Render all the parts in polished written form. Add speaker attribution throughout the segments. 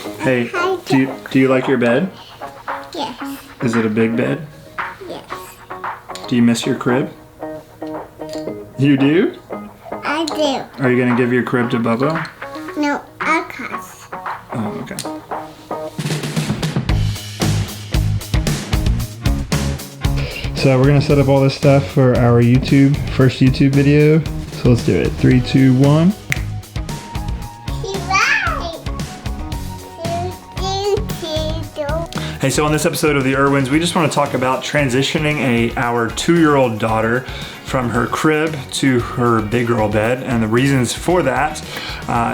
Speaker 1: Hey,
Speaker 2: Hi,
Speaker 1: do you like your bed?
Speaker 2: Yes.
Speaker 1: Is it a big bed?
Speaker 2: Yes.
Speaker 1: Do you miss your crib? You do?
Speaker 2: I do.
Speaker 1: Are you gonna give your crib to Bubba?
Speaker 2: No, Akash.
Speaker 1: Oh, okay. So we're gonna set up all this stuff for our first YouTube video. So let's do it. 3, 2, 1. Hey, so on this episode of The Irwins, we just want to talk about transitioning our 2-year-old daughter from her crib to her big girl bed. And the reasons for that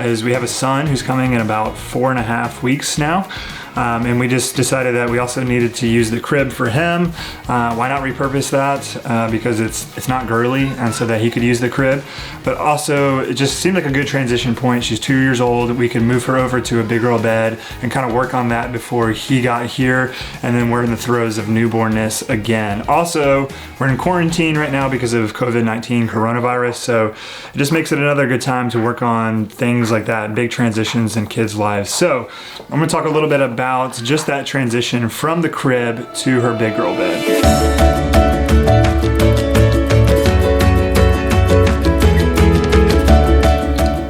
Speaker 1: is we have a son who's coming in about 4.5 weeks now. And we just decided that we also needed to use the crib for him. Why not repurpose that? Because it's not girly, and so that he could use the crib. But also, it just seemed like a good transition point. She's 2 years old. We could move her over to a big girl bed and kind of work on that before he got here. And then we're in the throes of newbornness again. Also, we're in quarantine right now because of COVID-19 coronavirus. So it just makes it another good time to work on things like that, big transitions in kids' lives. So I'm gonna talk a little bit about just that transition from the crib to her big girl bed.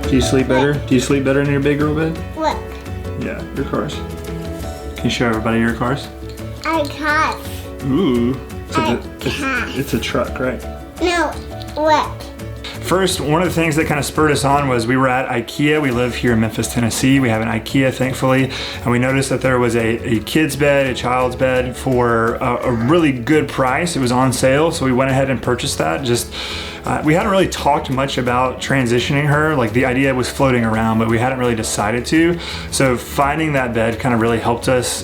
Speaker 1: Do you sleep better? Do you sleep better in your big girl bed?
Speaker 2: What?
Speaker 1: Yeah, your cars. Can you show everybody your cars?
Speaker 2: I can't.
Speaker 1: Ooh.
Speaker 2: can't.
Speaker 1: It's a truck, right?
Speaker 2: No, what?
Speaker 1: First, one of the things that kind of spurred us on was we were at IKEA. We live here in Memphis, Tennessee. We have an IKEA, thankfully, and we noticed that there was a kid's bed, a child's bed for a really good price. It was on sale, so we went ahead and purchased that. We hadn't really talked much about transitioning her. Like, the idea was floating around, but we hadn't really decided to. So finding that bed kind of really helped us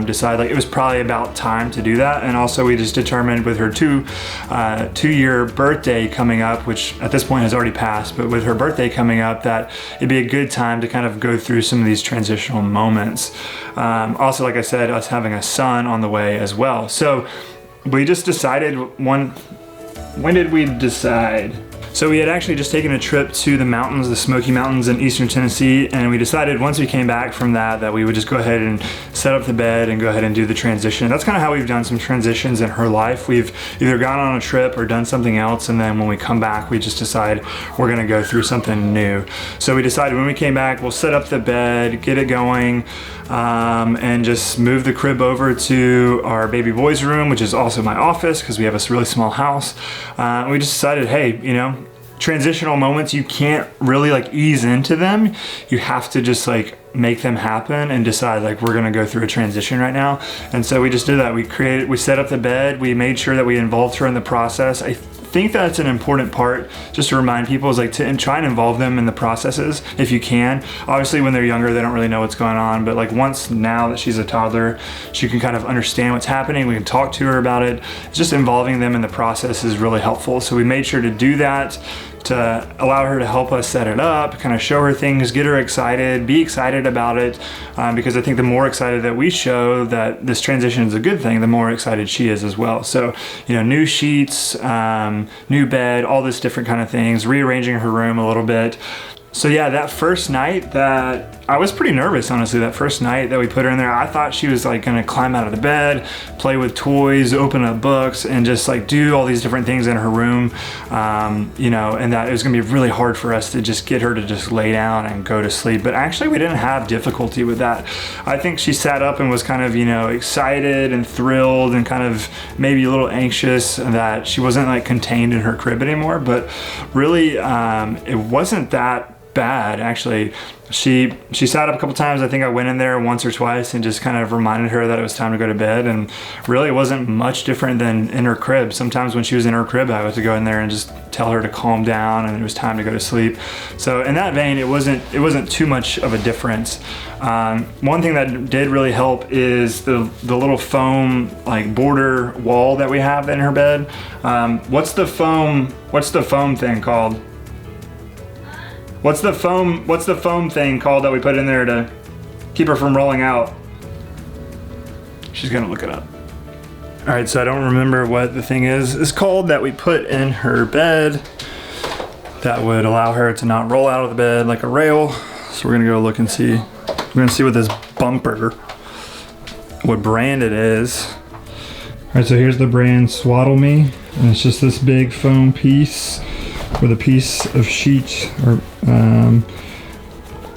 Speaker 1: decide, like, it was probably about time to do that. And also we just determined with her two-year birthday coming up, which at this point has already passed, but with her birthday coming up, that it'd be a good time to kind of go through some of these transitional moments. Also, like I said, us having a son on the way as well. So we just decided when did we decide? So we had actually just taken a trip to the mountains, the Smoky Mountains in eastern Tennessee, and we decided once we came back from that we would just go ahead and set up the bed and go ahead and do the transition. That's kind of how we've done some transitions in her life. We've either gone on a trip or done something else, and then when we come back, we just decide we're gonna go through something new. So we decided when we came back, we'll set up the bed, get it going, and just move the crib over to our baby boy's room, which is also my office because we have a really small house. We just decided, hey, you know, transitional moments, you can't really like ease into them. You have to just like make them happen and decide like we're gonna go through a transition right now. And so we just did that. We set up the bed. We made sure that we involved her in the process. I think that's an important part just to remind people, is like to try and involve them in the processes if you can. Obviously when they're younger, they don't really know what's going on, but like once now that she's a toddler, she can kind of understand what's happening. We can talk to her about it. Just involving them in the process is really helpful. So we made sure to do that, to allow her to help us set it up, kind of show her things, get her excited, be excited about it, because I think the more excited that we show that this transition is a good thing, the more excited she is as well. So, you know, new sheets, new bed, all this different kind of things, rearranging her room a little bit. So yeah, that first night that I was pretty nervous, honestly, that first night that we put her in there, I thought she was like gonna climb out of the bed, play with toys, open up books, and just like do all these different things in her room, you know, and that it was gonna be really hard for us to just get her to just lay down and go to sleep. But actually we didn't have difficulty with that. I think she sat up and was kind of, you know, excited and thrilled and kind of maybe a little anxious that she wasn't like contained in her crib anymore. But really, it wasn't that bad, actually. She sat up a couple times. I think I went in there once or twice and just kind of reminded her that it was time to go to bed, and really it wasn't much different than in her crib. Sometimes when she was in her crib, I would have to go in there and just tell her to calm down and it was time to go to sleep. So in that vein, it wasn't too much of a difference. One thing that did really help is the little foam like border wall that we have in her bed. What's the foam thing called? What's the foam thing called that we put in there to keep her from rolling out? She's gonna look it up. All right, so I don't remember what the thing is called that we put in her bed that would allow her to not roll out of the bed like a rail. So we're gonna go look and see. We're gonna see what this bumper what brand it is. All right, so here's the brand Swaddle Me, and it's just this big foam piece with a piece of sheet or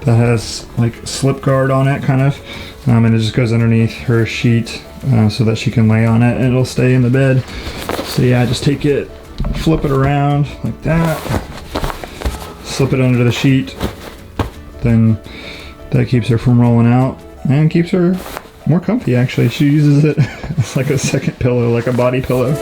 Speaker 1: that has like slip guard on it, kind of, and it just goes underneath her sheet so that she can lay on it and it'll stay in the bed. So yeah, just take it, flip it around like that, slip it under the sheet, then that keeps her from rolling out and keeps her more comfy. Actually, she uses it as like a second pillow, like a body pillow.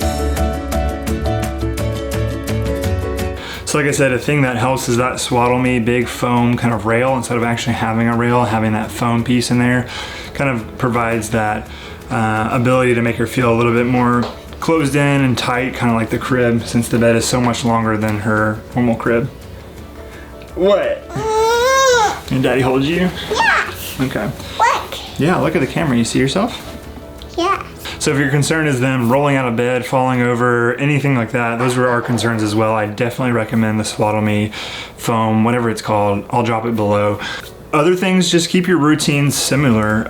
Speaker 1: So like I said, a thing that helps is that Swaddle Me big foam kind of rail. Instead of actually having a rail, having that foam piece in there kind of provides that ability to make her feel a little bit more closed in and tight, kind of like the crib, since the bed is so much longer than her normal crib. What? Your daddy hold you?
Speaker 2: Yes.
Speaker 1: Okay.
Speaker 2: Look.
Speaker 1: Yeah, look at the camera. You see yourself?
Speaker 2: Yeah.
Speaker 1: So if your concern is them rolling out of bed, falling over, anything like that, those were our concerns as well. I definitely recommend the Swaddle Me foam, whatever it's called. I'll drop it below. Other things, just keep your routines similar.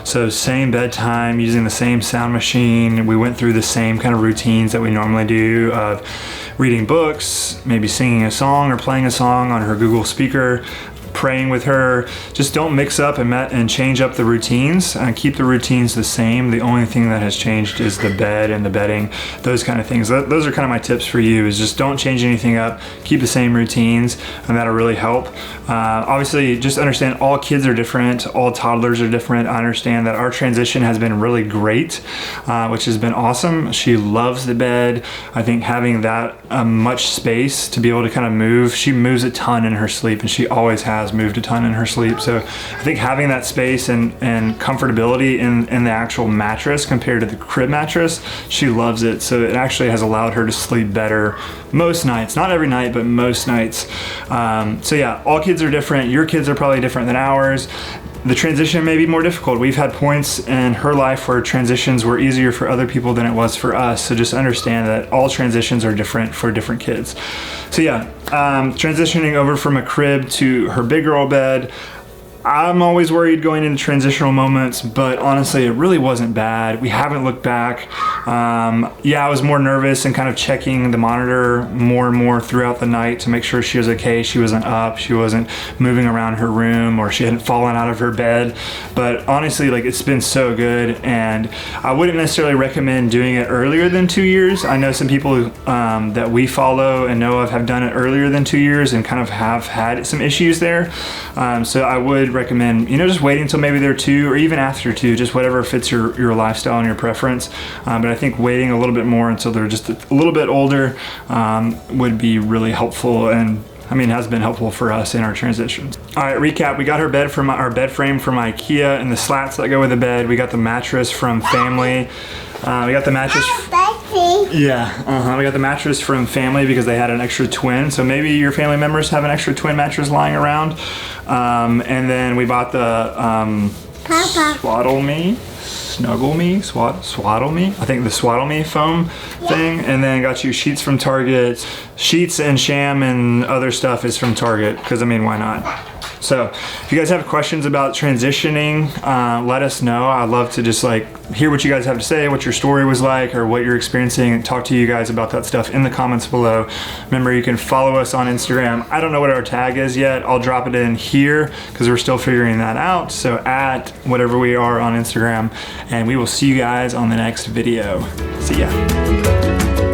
Speaker 1: So same bedtime, using the same sound machine. We went through the same kind of routines that we normally do of reading books, maybe singing a song or playing a song on her Google speaker, praying with her. Just don't mix up and change up the routines. Keep the routines the same. The only thing that has changed is the bed and the bedding, those kind of things. Those are kind of my tips for you, is just don't change anything up, keep the same routines, and that'll really help. Obviously, just understand all kids are different, all toddlers are different. I understand that our transition has been really great, which has been awesome. She loves the bed. I think having that much space to be able to kind of move, she moves a ton in her sleep, and she always has moved a ton in her sleep. So I think having that space and comfortability in the actual mattress compared to the crib mattress, she loves it. So it actually has allowed her to sleep better most nights, not every night, but most nights. So yeah, all kids are different. Your kids are probably different than ours. The transition may be more difficult. We've had points in her life where transitions were easier for other people than it was for us. So just understand that all transitions are different for different kids. So yeah, transitioning over from a crib to her big girl bed, I'm always worried going into transitional moments, but honestly, it really wasn't bad. We haven't looked back. Yeah, I was more nervous and kind of checking the monitor more and more throughout the night to make sure she was okay. She wasn't up, she wasn't moving around her room, or she hadn't fallen out of her bed. But honestly, like, it's been so good, and I wouldn't necessarily recommend doing it earlier than 2 years. I know some people that we follow and know of have done it earlier than 2 years and kind of have had some issues there. So I would recommend, just waiting until maybe they're 2 or even after 2, just whatever fits your lifestyle and your preference. But I think waiting a little bit more until they're just a little bit older would be really helpful, and has been helpful for us in our transitions. All right, recap. We got our bed frame from IKEA and the slats that go with the bed. We got the mattress from Family. We got the mattress. Yeah, we got the mattress from Family because they had an extra twin. So maybe your family members have an extra twin mattress lying around. And then we bought the Swaddle Me, Snuggle Me, Swaddle Me. I think the Swaddle Me foam thing. And then got you sheets from Target. Sheets and sham and other stuff is from Target because why not? So if you guys have questions about transitioning, let us know. I'd love to just hear what you guys have to say, what your story was like, or what you're experiencing, and talk to you guys about that stuff in the comments below. Remember, you can follow us on Instagram. I don't know what our tag is yet. I'll drop it in here because we're still figuring that out. So at whatever we are on Instagram, and we will see you guys on the next video. See ya.